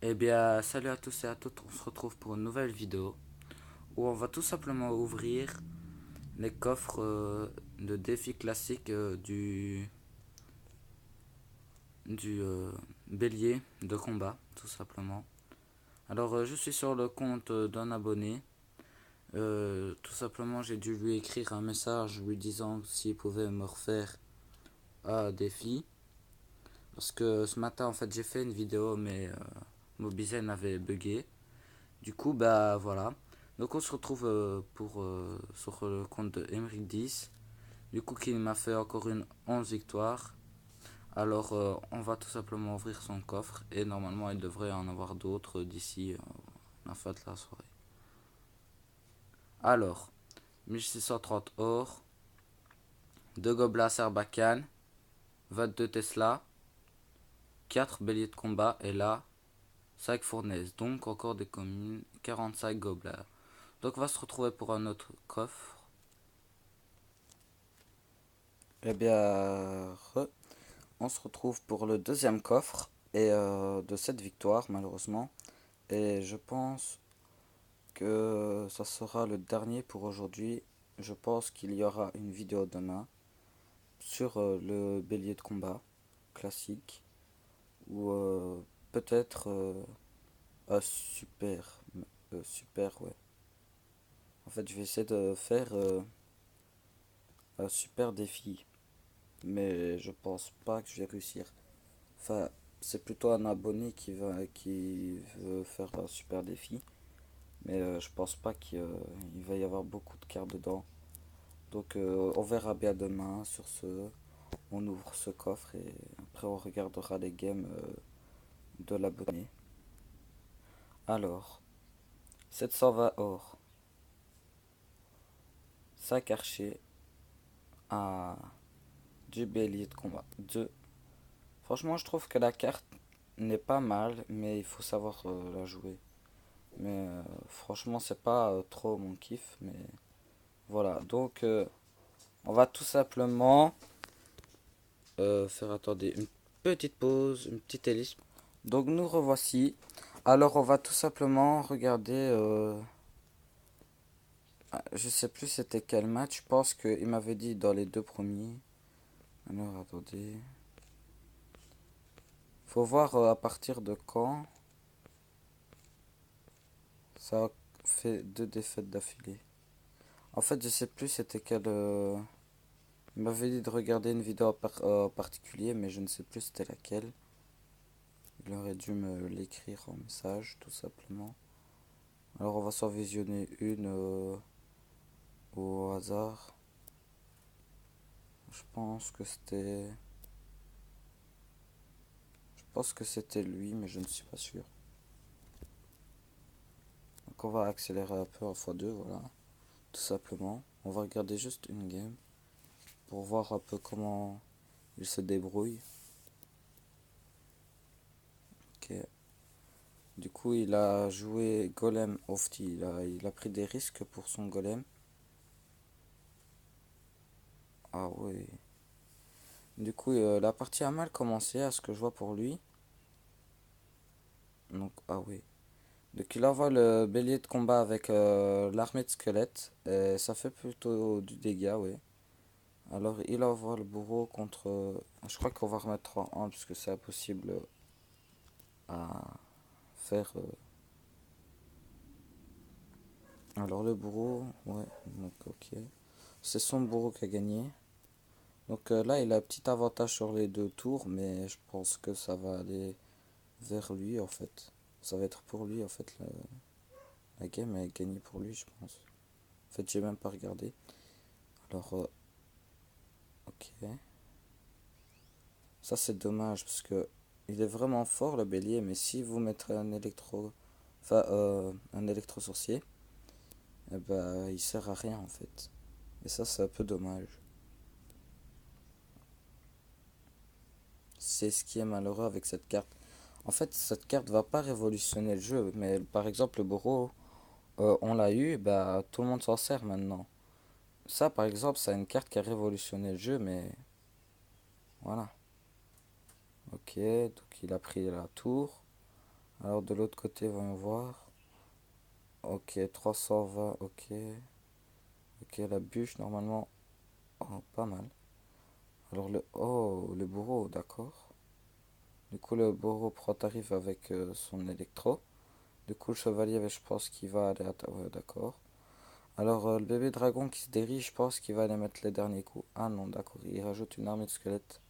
Eh bien, salut à tous et à toutes, on se retrouve pour une nouvelle vidéo où on va tout simplement ouvrir les coffres de défis classiques du bélier de combat, tout simplement. Alors, je suis sur le compte d'un abonné. Tout simplement, j'ai dû lui écrire un message lui disant s'il pouvait me refaire un défi. Parce que ce matin, en fait, j'ai fait une vidéo, mais Mobizen avait bugué. Du coup, bah voilà. Donc on se retrouve sur le compte de Emeric 10. Du coup, qui m'a fait encore une 11 victoires. Alors on va tout simplement ouvrir son coffre. Et normalement, il devrait en avoir d'autres d'ici la fin de la soirée. Alors, 1630 or, 2 gobelins Sarbacane, 22 Tesla, 4 béliers de combat et là, 5 fournaises. Donc encore des communes, 45 gobelins. Donc on va se retrouver pour un autre coffre. Eh bien, on se retrouve pour le deuxième coffre et de cette victoire malheureusement. Et je pense que ça sera le dernier pour aujourd'hui. Je pense qu'il y aura une vidéo demain sur le bélier de combat classique ou peut-être un super ouais. En fait, je vais essayer de faire un super défi, mais je pense pas que je vais réussir. Enfin, c'est plutôt un qui veut faire un super défi. Mais je pense pas qu'il va y avoir beaucoup de cartes dedans. Donc on verra bien demain. Sur ce, on ouvre ce coffre et après on regardera les games de l'abonné. Alors, 720 or, 5 archers à du bélier de combat. 2. Franchement, je trouve que la carte n'est pas mal, mais il faut savoir la jouer. Mais franchement, c'est pas trop mon kiff. Mais voilà, donc on va tout simplement faire attendez une petite pause, une petite ellipse. Donc nous revoici. Alors on va tout simplement regarder. Je sais plus c'était quel match. Je pense qu'il m'avait dit dans les deux premiers. Alors attendez. Faut voir à partir de quand ça a fait deux défaites d'affilée. En fait je sais plus c'était quel. Il m'avait dit de regarder une vidéo en particulier, mais je ne sais plus c'était laquelle. Il aurait dû me l'écrire en message tout simplement. Alors on va s'en visionner une au hasard. Je pense que c'était. Je pense que c'était lui, mais je ne suis pas sûr. Donc on va accélérer un peu en x2, voilà. Tout simplement. On va regarder juste une game pour voir un peu comment il se débrouille. Ok. Du coup, il a joué Golem Ofti. Il a pris des risques pour son Golem. Ah ouais. Du coup, la partie a mal commencé à ce que je vois pour lui. Donc, ah oui. Donc il envoie le bélier de combat avec l'armée de squelettes. Et ça fait plutôt du dégât, oui. Alors il envoie le bourreau contre. Je crois qu'on va remettre en 1 puisque c'est impossible à faire. Alors le bourreau, ouais, donc ok. C'est son bourreau qui a gagné. Donc là il a un petit avantage sur les deux tours, mais je pense que ça va aller vers lui en fait. Ça va être pour lui en fait. La game est gagnée pour lui, je pense. En fait, j'ai même pas regardé. Alors, ok. Ça c'est dommage parce que il est vraiment fort le bélier, mais si vous mettez un électro sorcier, eh ben il sert à rien en fait. Et ça c'est un peu dommage. C'est ce qui est malheureux avec cette carte. En fait, cette carte va pas révolutionner le jeu, mais par exemple le bourreau, on l'a eu, bah tout le monde s'en sert maintenant. Ça par exemple, c'est une carte qui a révolutionné le jeu, mais voilà. Ok, donc il a pris la tour. Alors de l'autre côté, voyons voir. Ok, 320, ok. Ok, la bûche, normalement. Oh, pas mal. Alors le bourreau, d'accord. Du coup, le bourreau prend tarif avec son électro. Du coup, le chevalier, je pense qu'il va aller ouais, d'accord. Alors, le bébé dragon qui se dirige, je pense qu'il va aller mettre les derniers coups. Ah non, d'accord, il rajoute une armée de squelettes.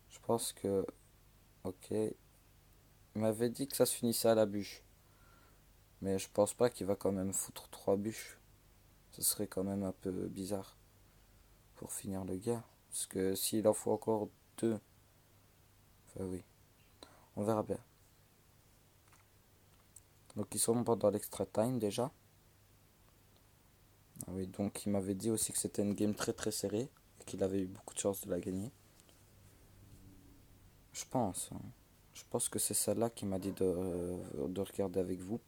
Je pense que... Ok. Il m'avait dit que ça se finissait à la bûche. Mais je pense pas qu'il va quand même foutre 3 bûches. Ce serait quand même un peu bizarre pour finir le gars. Parce que s'il en faut encore 2... Enfin oui, on verra bien. Donc ils sont pendant l'extra time déjà. Ah oui, donc il m'avait dit aussi que c'était une game très très serrée. Et qu'il avait eu beaucoup de chance de la gagner. Je pense, hein. Je pense que c'est celle-là qui m'a dit de regarder avec vous.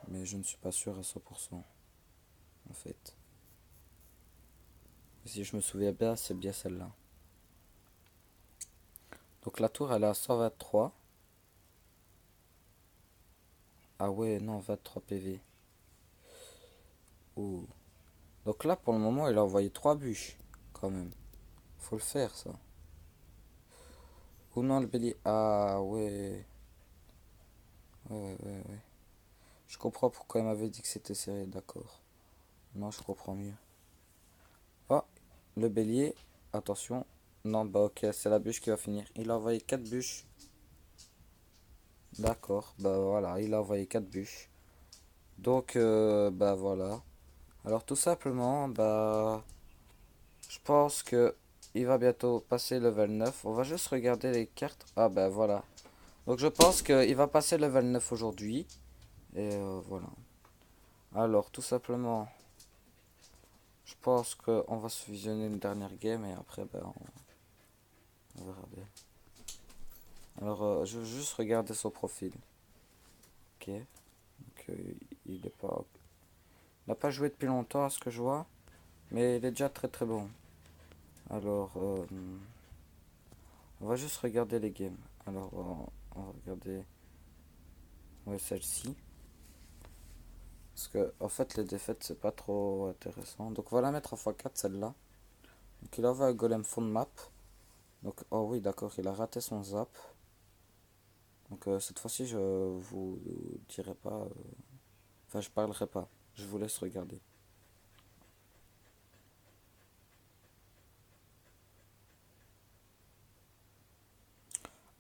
Mais je ne suis pas sûr à 100% en fait. Si je me souviens bien, c'est bien celle-là. Donc la tour elle est à 123. Ah ouais, non, 23 PV. Ouh. Donc là pour le moment il a envoyé 3 bûches. Quand même. Faut le faire ça. Ou non le bélier. Ah ouais. Ouais, ouais, ouais, ouais. Je comprends pourquoi il m'avait dit que c'était serré, d'accord. Non, je comprends mieux. Oh, le bélier. Attention. Non, bah ok, c'est la bûche qui va finir. Il a envoyé 4 bûches. D'accord, bah voilà, il a envoyé 4 bûches. Donc, bah voilà. Alors tout simplement, bah, je pense que il va bientôt passer level 9. On va juste regarder les cartes. Ah bah voilà. Donc je pense qu'il va passer level 9 aujourd'hui. Et voilà. Alors tout simplement, je pense qu'on va se visionner une dernière game et après, bah, on verra bien. Alors je vais juste regarder son profil. Ok. Donc il est pas... Il n'a pas joué depuis longtemps à ce que je vois. Mais il est déjà très très bon. Alors, on va juste regarder les games. Alors, on va regarder ouais, celle-ci. Parce que, en fait, les défaites, c'est pas trop intéressant. Donc, on va la mettre en x4, celle-là. Donc, il envoie un golem fond de map. Donc, oh oui, d'accord, il a raté son zap. Donc, cette fois-ci, je vous dirai pas. Enfin, je parlerai pas. Je vous laisse regarder.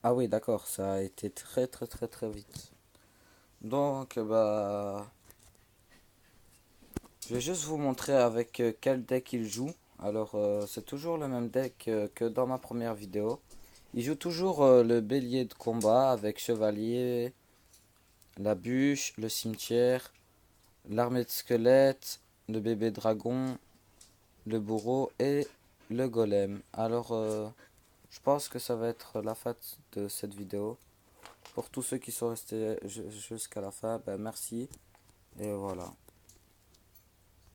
Ah oui, d'accord, ça a été très très très très vite. Donc, bah. Je vais juste vous montrer avec quel deck il joue. Alors, c'est toujours le même deck que dans ma première vidéo. Il joue toujours le bélier de combat avec chevalier, la bûche, le cimetière, l'armée de squelettes, le bébé dragon, le bourreau et le golem. Alors, je pense que ça va être la fin de cette vidéo. Pour tous ceux qui sont restés jusqu'à la fin, ben merci. Et voilà.